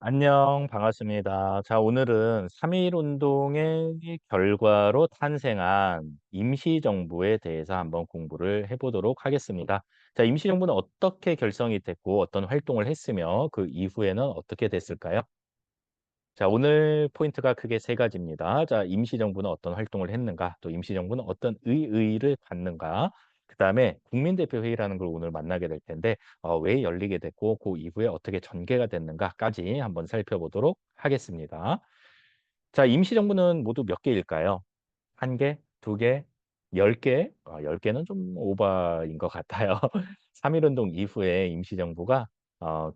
안녕, 반갑습니다. 자, 오늘은 3.1 운동의 결과로 탄생한 임시정부에 대해서 한번 공부를 해보도록 하겠습니다. 자, 임시정부는 어떻게 결성이 됐고 어떤 활동을 했으며 그 이후에는 어떻게 됐을까요? 자, 오늘 포인트가 크게 세 가지입니다. 자, 임시정부는 어떤 활동을 했는가, 또 임시정부는 어떤 의의를 갖는가, 그다음에 국민대표회의라는 걸 오늘 만나게 될 텐데 왜 열리게 됐고 그 이후에 어떻게 전개가 됐는가까지 한번 살펴보도록 하겠습니다. 자, 임시정부는 모두 몇 개일까요? 한 개, 두 개, 10개? 10개는 좀 오버인 것 같아요. 3.1 운동 이후에 임시정부가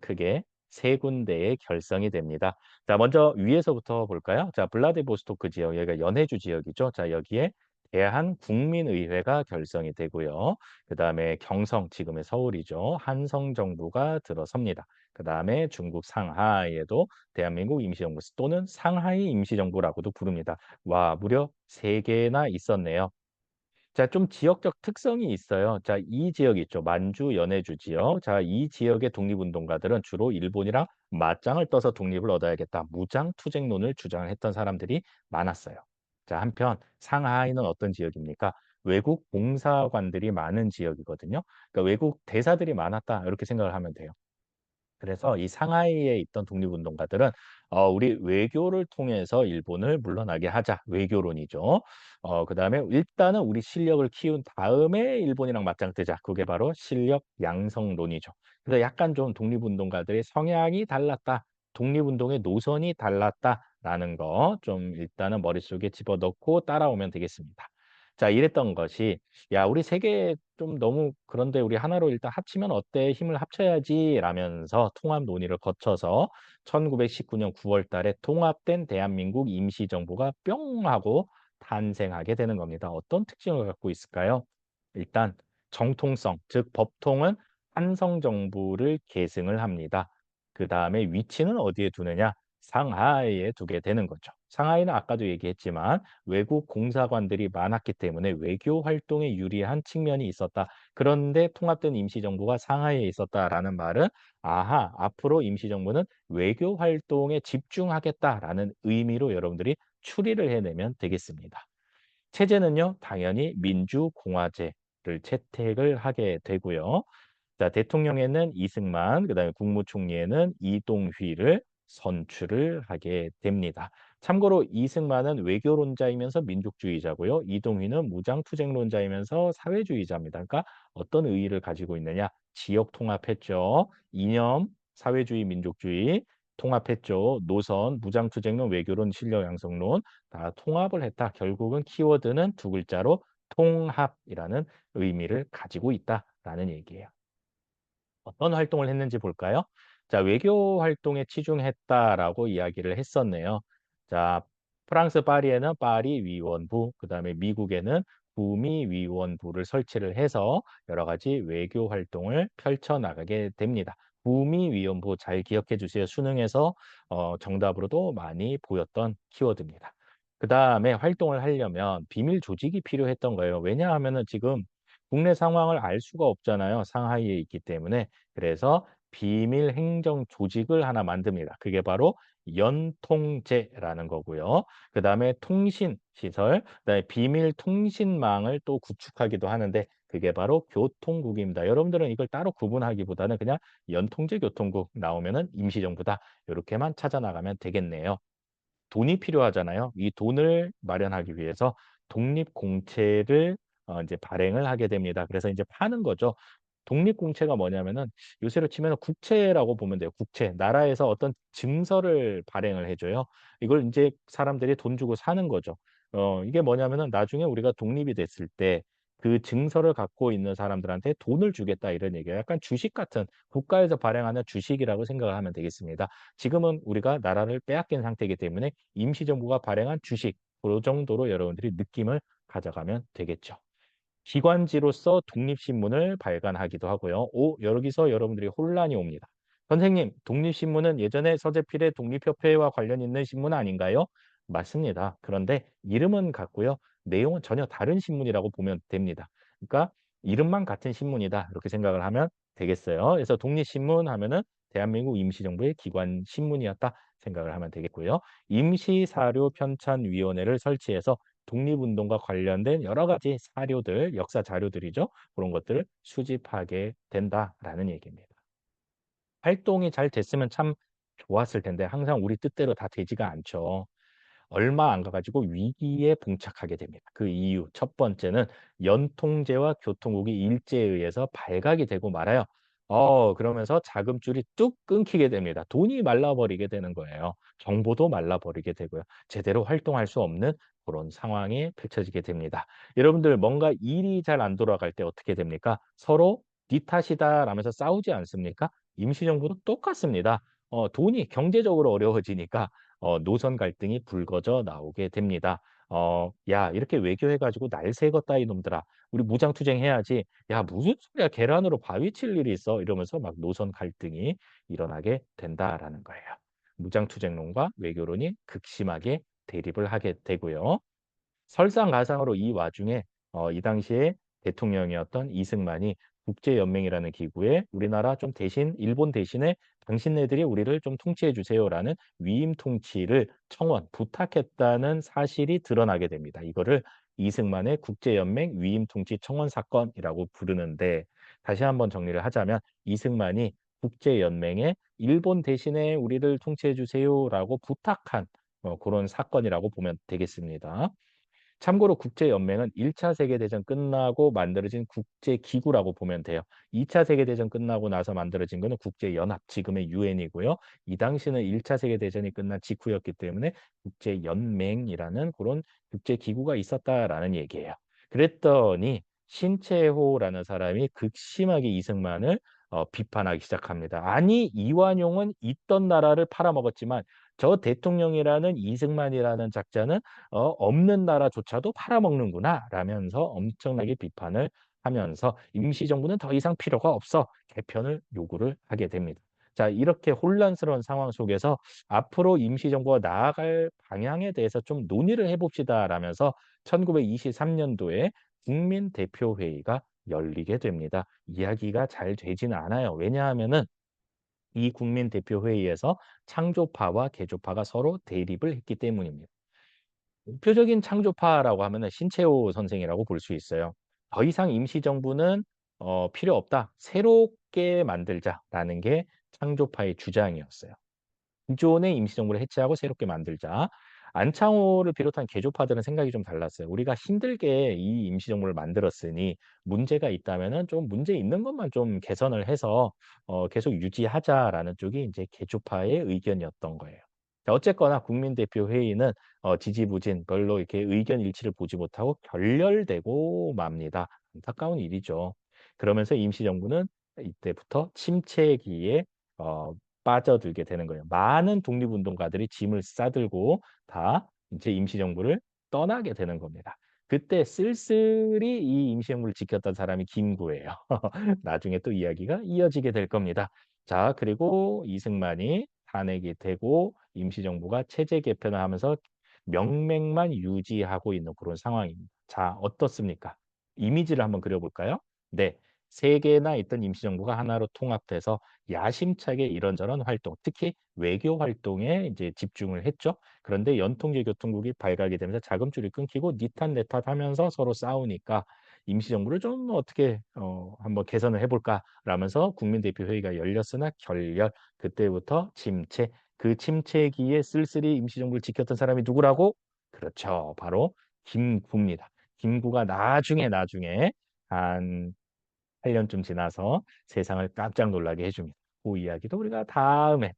크게 세 군데에 결성이 됩니다. 자, 먼저 위에서부터 볼까요? 자, 블라디보스토크 지역, 여기가 연해주 지역이죠. 자, 여기에 대한국민의회가 결성이 되고요. 그다음에 경성, 지금의 서울이죠. 한성정부가 들어섭니다. 그다음에 중국 상하이에도 대한민국 임시정부 또는 상하이 임시정부라고도 부릅니다. 와, 무려 3개나 있었네요. 자, 좀 지역적 특성이 있어요. 자, 이 지역 있죠. 만주, 연해주 지역. 자, 이 지역의 독립운동가들은 주로 일본이랑 맞짱을 떠서 독립을 얻어야겠다. 무장투쟁론을 주장했던 사람들이 많았어요. 자, 한편 상하이는 어떤 지역입니까? 외국 봉사관들이 많은 지역이거든요. 그러니까 외국 대사들이 많았다. 이렇게 생각을 하면 돼요. 그래서 이 상하이에 있던 독립운동가들은 우리 외교를 통해서 일본을 물러나게 하자. 외교론이죠. 그다음에 일단은 우리 실력을 키운 다음에 일본이랑 맞짱 뜨자. 그게 바로 실력 양성론이죠. 그래서 약간 좀 독립운동가들의 성향이 달랐다. 독립운동의 노선이 달랐다라는 거 좀 일단은 머릿속에 집어넣고 따라오면 되겠습니다. 자, 이랬던 것이 "야, 우리 세 개 좀 너무 그런데 우리 하나로 일단 합치면 어때? 힘을 합쳐야지." 라면서 통합 논의를 거쳐서 1919년 9월 달에 통합된 대한민국 임시정부가 뿅 하고 탄생하게 되는 겁니다. 어떤 특징을 갖고 있을까요? 일단 정통성, 즉 법통은 한성정부를 계승을 합니다. 그다음에 위치는 어디에 두느냐? 상하이에 두게 되는 거죠. 상하이는 아까도 얘기했지만 외국 공사관들이 많았기 때문에 외교 활동에 유리한 측면이 있었다. 그런데 통합된 임시정부가 상하이에 있었다라는 말은 아하, 앞으로 임시정부는 외교 활동에 집중하겠다라는 의미로 여러분들이 추리를 해내면 되겠습니다. 체제는요, 당연히 민주공화제를 채택을 하게 되고요. 자, 대통령에는 이승만, 그다음에 국무총리에는 이동휘를 선출을 하게 됩니다. 참고로 이승만은 외교론자이면서 민족주의자고요. 이동휘는 무장투쟁론자이면서 사회주의자입니다. 그러니까 어떤 의의를 가지고 있느냐? 지역 통합했죠. 이념, 사회주의, 민족주의 통합했죠. 노선, 무장투쟁론, 외교론, 실력 양성론 다 통합을 했다. 결국은 키워드는 두 글자로 통합이라는 의미를 가지고 있다라는 얘기예요. 어떤 활동을 했는지 볼까요? 자, 외교 활동에 치중했다라고 이야기를 했었네요. 자, 프랑스 파리에는 파리 위원부, 그다음에 미국에는 북미 위원부를 설치를 해서 여러 가지 외교 활동을 펼쳐 나가게 됩니다. 북미 위원부 잘 기억해 주세요. 수능에서 정답으로도 많이 보였던 키워드입니다. 그다음에 활동을 하려면 비밀 조직이 필요했던 거예요. 왜냐하면은 지금 국내 상황을 알 수가 없잖아요. 상하이에 있기 때문에. 그래서 비밀 행정 조직을 하나 만듭니다. 그게 바로 연통제라는 거고요. 그다음에 통신 시설, 그다음에 비밀 통신망을 또 구축하기도 하는데 그게 바로 교통국입니다. 여러분들은 이걸 따로 구분하기보다는 그냥 연통제 교통국 나오면은 임시정부다. 요렇게만 찾아 나가면 되겠네요. 돈이 필요하잖아요. 이 돈을 마련하기 위해서 독립공채를 이제 발행을 하게 됩니다. 그래서 이제 파는 거죠. 독립공채가 뭐냐면은 요새로 치면 국채라고 보면 돼요. 국채. 나라에서 어떤 증서를 발행을 해 줘요. 이걸 이제 사람들이 돈 주고 사는 거죠. 이게 뭐냐면은 나중에 우리가 독립이 됐을 때 그 증서를 갖고 있는 사람들한테 돈을 주겠다 이런 얘기예요. 약간 주식 같은 국가에서 발행하는 주식이라고 생각을 하면 되겠습니다. 지금은 우리가 나라를 빼앗긴 상태이기 때문에 임시정부가 발행한 주식 그 정도로 여러분들이 느낌을 가져가면 되겠죠. 기관지로서 독립신문을 발간하기도 하고요. 여기서 여러분들이 혼란이 옵니다. 선생님, 독립신문은 예전에 서재필의 독립협회와 관련 있는 신문 아닌가요? 맞습니다. 그런데 이름은 같고요. 내용은 전혀 다른 신문이라고 보면 됩니다. 그러니까 이름만 같은 신문이다. 이렇게 생각을 하면 되겠어요. 그래서 독립신문 하면은 대한민국 임시정부의 기관 신문이었다 생각을 하면 되겠고요. 임시사료편찬위원회를 설치해서 독립운동과 관련된 여러 가지 사료들, 역사 자료들이죠. 그런 것들을 수집하게 된다라는 얘기입니다. 활동이 잘 됐으면 참 좋았을 텐데 항상 우리 뜻대로 다 되지가 않죠. 얼마 안 가 가지고 위기에 봉착하게 됩니다. 그 이유 첫 번째는 연통제와 교통국이 일제에 의해서 발각이 되고 말아요. 그러면서 자금줄이 뚝 끊기게 됩니다. 돈이 말라버리게 되는 거예요. 정보도 말라버리게 되고요. 제대로 활동할 수 없는 그런 상황이 펼쳐지게 됩니다. 여러분들 뭔가 일이 잘 안 돌아갈 때 어떻게 됩니까? 서로 "네 탓이다." 라면서 싸우지 않습니까? 임시정부도 똑같습니다. 돈이 경제적으로 어려워지니까 노선 갈등이 불거져 나오게 됩니다. "야 이렇게 외교해 가지고 날 새겼다 이놈들아. 우리 무장투쟁해야지." "야 무슨 소리야. 계란으로 바위 칠 일이 있어." 이러면서 막 노선 갈등이 일어나게 된다라는 거예요. 무장투쟁론과 외교론이 극심하게 대립을 하게 되고요. 설상가상으로 이 와중에 이 당시에 대통령이었던 이승만이 국제연맹이라는 기구에 "우리나라 좀 대신 일본 대신에 당신네들이 우리를 좀 통치해 주세요."라는 위임 통치를 청원, 부탁했다는 사실이 드러나게 됩니다. 이거를 이승만의 국제연맹 위임 통치 청원 사건이라고 부르는데 다시 한번 정리를 하자면 이승만이 국제연맹에 "일본 대신에 우리를 통치해 주세요."라고 부탁한 그런 사건이라고 보면 되겠습니다. 참고로 국제연맹은 1차 세계대전 끝나고 만들어진 국제기구라고 보면 돼요. 2차 세계대전 끝나고 나서 만들어진 거는 국제연합, 지금의 유엔이고요. 이 당시는 1차 세계대전이 끝난 직후였기 때문에 국제연맹이라는 그런 국제기구가 있었다라는 얘기예요. 그랬더니 신채호라는 사람이 극심하게 이승만을 비판하기 시작합니다. "아니 이완용은 있던 나라를 팔아먹었지만 저 대통령이라는 이승만이라는 작자는 없는 나라조차도 팔아먹는구나." 라면서 엄청나게 비판을 하면서 "임시정부는 더 이상 필요가 없어." 개편을 요구를 하게 됩니다. 자 이렇게 혼란스러운 상황 속에서 "앞으로 임시정부가 나아갈 방향에 대해서 좀 논의를 해 봅시다."라면서 1923 년도에 국민대표회의가 열리게 됩니다. 이야기가 잘 되지는 않아요. 왜냐하면은 이 국민대표회의에서 창조파와 개조파가 서로 대립을 했기 때문입니다. 대표적인 창조파라고 하면은 신채호 선생이라고 볼 수 있어요. "더 이상 임시정부는 필요 없다. 새롭게 만들자."라는 게 창조파의 주장이었어요. 기존의 임시정부를 해체하고 새롭게 만들자. 안창호를 비롯한 개조파들은 생각이 좀 달랐어요. "우리가 힘들게 이 임시정부를 만들었으니 문제가 있다면은 좀 문제 있는 것만 좀 개선을 해서 계속 유지하자."라는 쪽이 이제 개조파의 의견이었던 거예요. 자 어쨌거나 국민대표회의는 지지부진 별로 이렇게 의견 일치를 보지 못하고 결렬되고 맙니다. 안타까운 일이죠. 그러면서 임시정부는 이때부터 침체기에 어 빠져들게 되는 거예요. 많은 독립운동가들이 짐을 싸들고 다 이제 임시정부를 떠나게 되는 겁니다. 그때 쓸쓸히 이 임시정부를 지켰던 사람이 김구예요. 나중에 또 이야기가 이어지게 될 겁니다. 자 그리고 이승만이 탄핵이 되고 임시정부가 체제 개편을 하면서 명맥만 유지하고 있는 그런 상황입니다. 자 어떻습니까? 이미지를 한번 그려 볼까요? 네. 3 개나 있던 임시정부가 하나로 통합돼서 야심차게 이런저런 활동, 특히 외교 활동에 이제 집중을 했죠. 그런데 연통제 교통국이 발각이 되면서 자금줄이 끊기고 니 탓 내 탓하면서 서로 싸우니까 임시정부를 좀 어떻게 한번 개선을 해 볼까라면서 국민대표회의가 열렸으나 결렬. 그때부터 침체. 그 침체기에 쓸쓸히 임시정부를 지켰던 사람이 누구라고? 그렇죠. 바로 김구입니다. 김구가 나중에 한 8 년쯤 지나서 세상을 깜짝 놀라게 해 줍니다. 그 이야기도 우리가 다음에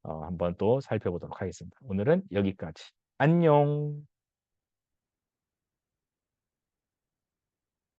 한번 또 살펴보도록 하겠습니다. 오늘은 여기까지. 안녕.